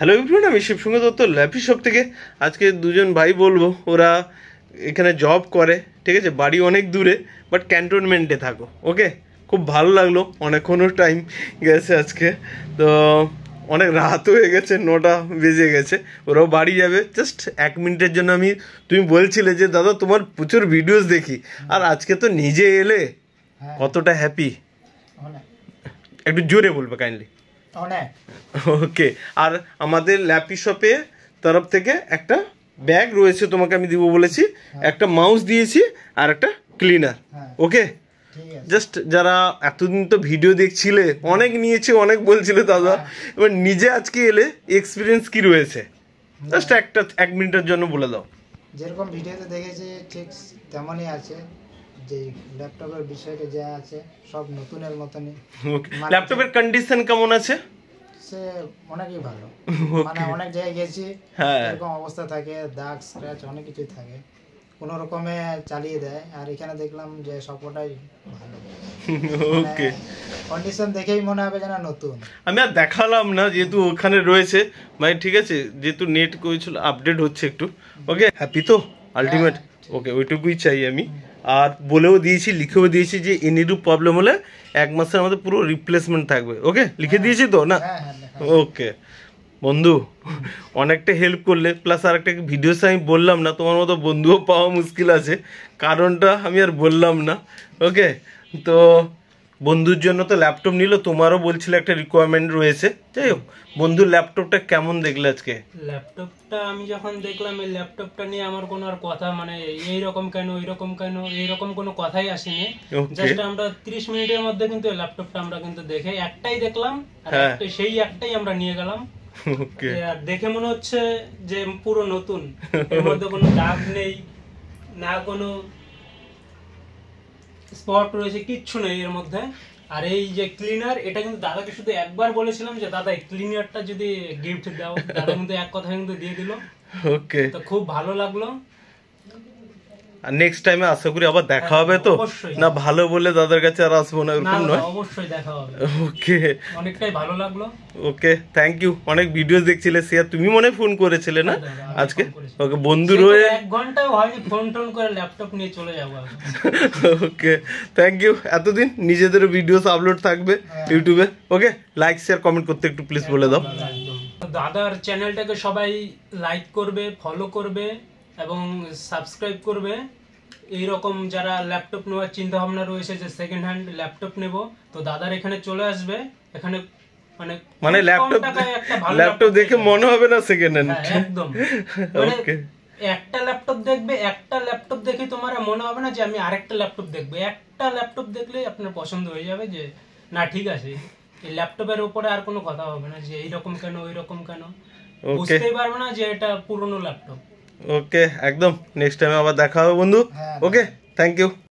Hello everyone, আমি শিবসঙ্গ Dutta lappy shop থেকে। আজকে দুজন ভাই বলবো, ওরা এখানে জব করে, ঠিক আছে, বাড়ি অনেক দূরে, বাট ক্যান্টনমেন্টে থাকো। ওকে, খুব ভালো লাগলো, অনেকক্ষণও টাইম গেছে আজকে, তো অনেক রাত হয়ে গেছে, 9টা বেজে গেছে। ওরাও বাড়ি যাবে। জাস্ট 1 মিনিটের জন্য তুমি বলছিলে যে দাদা তোমার প্রচুর ভিডিওস দেখি, আর আজকে তো নিজে এলে, কতটা হ্যাপি একটু জোরে বলবে কাইন্ডলি। ওকে, আর আমাদের ল্যাপি শপে তরফ থেকে একটা ব্যাগ রয়েছে, তোমাকে আমি দিব বলেছি, একটা মাউস দিয়েছি আর একটা ক্লিনার। ওকে, জাস্ট যারা এতদিন তো ভিডিও দেখছিলে, অনেক নিয়েছে, অনেক বলছিলে দাদা, এবার নিজে আজকে এলে এক্সপিরিয়েন্স কি রয়েছে জাস্ট 1 মিনিটের জন্য বলে দাও। যেরকম ভিডিওতে দেখেছি ঠিক তেমনই আছে, যে ল্যাপটপের বিষয়টা যা আছে সব নতুনের মতনই। ল্যাপটপের কন্ডিশন কেমন আছে? সে অনেকই ভালো, মানে অনেক জায়গায় গেছি এরকম অবস্থা থাকে, দাগ স্ক্র্যাচ অনেক কিছুই থাকে, কোনো রকমে চালিয়ে দেয়, আর এখানে দেখলাম যে সবটাই ভালো। ওকে, কন্ডিশন দেখেই মনে হবে যেন নতুন। আমি আর দেখালাম না যেহেতু ওখানে রয়েছে ভাই, ঠিক আছে, যেহেতু নেট করেছিল আপডেট হচ্ছে একটু। ওকে, হ্যাপি তো আলটিমেট। ওকে, ওইটুকুই চাই আমি। আর বলেও দিয়েছি, লিখেও দিয়েছি যে এনিরূপ প্রবলেম হলে 1 মাসের আমাদের পুরো রিপ্লেসমেন্ট থাকবে। ওকে, লিখে দিয়েছি তো না? ওকে বন্ধু, অনেকটা হেল্প করলে, প্লাস আর একটা ভিডিওস আমি বললাম না, তোমার মতো বন্ধুও পাওয়া মুশকিল আছে, কারণটা আমি আর বললাম না। ওকে, তো বন্ধুর জন্য তো ল্যাপটপ নিল, তোমারও বলছিল একটা রিকোয়ারমেন্ট রয়েছে। যাই হোক, বন্ধুর ল্যাপটপটা কেমন দেখলে আজকে? ল্যাপটপটা আমি যখন দেখলাম, এই ল্যাপটপটা নিয়ে আমার কোনো আর কথা, মানে এইরকম কেন ওইরকম কেন এইরকম কোনো কথাই আসেনি। জাস্ট আমরা 30 মিনিটের মধ্যে কিন্তু এই ল্যাপটপটা আমরা কিন্তু দেখে একটাই দেখলাম, আর সেই একটাই আমরা নিয়ে গেলাম। আর দেখে মনে হচ্ছে যে পুরো নতুন, এর মধ্যে কোনো দাগ নেই, না কোনো স্পট রয়েছে, কিচ্ছু নেই এর মধ্যে। আর এই যে ক্লিনার, এটা কিন্তু দাদাকে শুধু একবার বলেছিলাম যে দাদা এই ক্লিনারটা যদি গিফট দাও, দাদা কিন্তু এক কথা কিন্তু দিয়ে দিল। ওকে, তো খুব ভালো লাগলো। আর নেক্সট টাইমে আশা করি আবার দেখা হবে তো না? ভালো বলে দাদার কাছে আর আসবো না, এরকম নয়, অবশ্যই দেখা হবে। ওকে, অনেকটাই ভালো লাগলো। ওকে, থ্যাংক ইউ। অনেক ভিডিওস দেখছিলে, শেয়ার তুমি মনে ফোন করেছিলে না আজকে? ওকে, বন্ধুর হয়ে 1 ঘন্টাও হয়নি, ফোন টোন করে ল্যাপটপ নিয়ে চলে যাবো। ওকে, থ্যাংক ইউ। এতদিন নিজেদের ভিডিওস আপলোড থাকবে ইউটিউবে। ওকে, লাইক শেয়ার কমেন্ট করতে একটু প্লিজ বলে দাও। দাদার চ্যানেলটাকে সবাই লাইক করবে, ফলো করবে এবং সাবস্ক্রাইব করবে। এইরকম যারা ল্যাপটপ নেওয়ার চিন্তা ভাবনা রয়েছে, যে সেকেন্ড হ্যান্ড ল্যাপটপ নেব, তো দাদার এখানে চলে আসবে। এখানে মানে ল্যাপটপ দেখে মনে হবে না সেকেন্ড হ্যান্ড, একদম। ওকে, একটা ল্যাপটপ দেখবে, একটা ল্যাপটপ দেখে তোমার মনে হবে না যে আমি আরেকটা ল্যাপটপ দেখবো। একটা ল্যাপটপ দেখলে আপনার পছন্দ হয়ে যাবে যে না ঠিক আছে, এই ল্যাপটপের উপরে আর কোনো কথা হবে না যে এইরকম কেন ওইরকম কেন, বুঝতেই পারবে না যে এটা পুরনো ল্যাপটপ। ওকে, একদম। নেক্সট টাইমে আবার দেখা হবে বন্ধু। ওকে, থ্যাংক ইউ।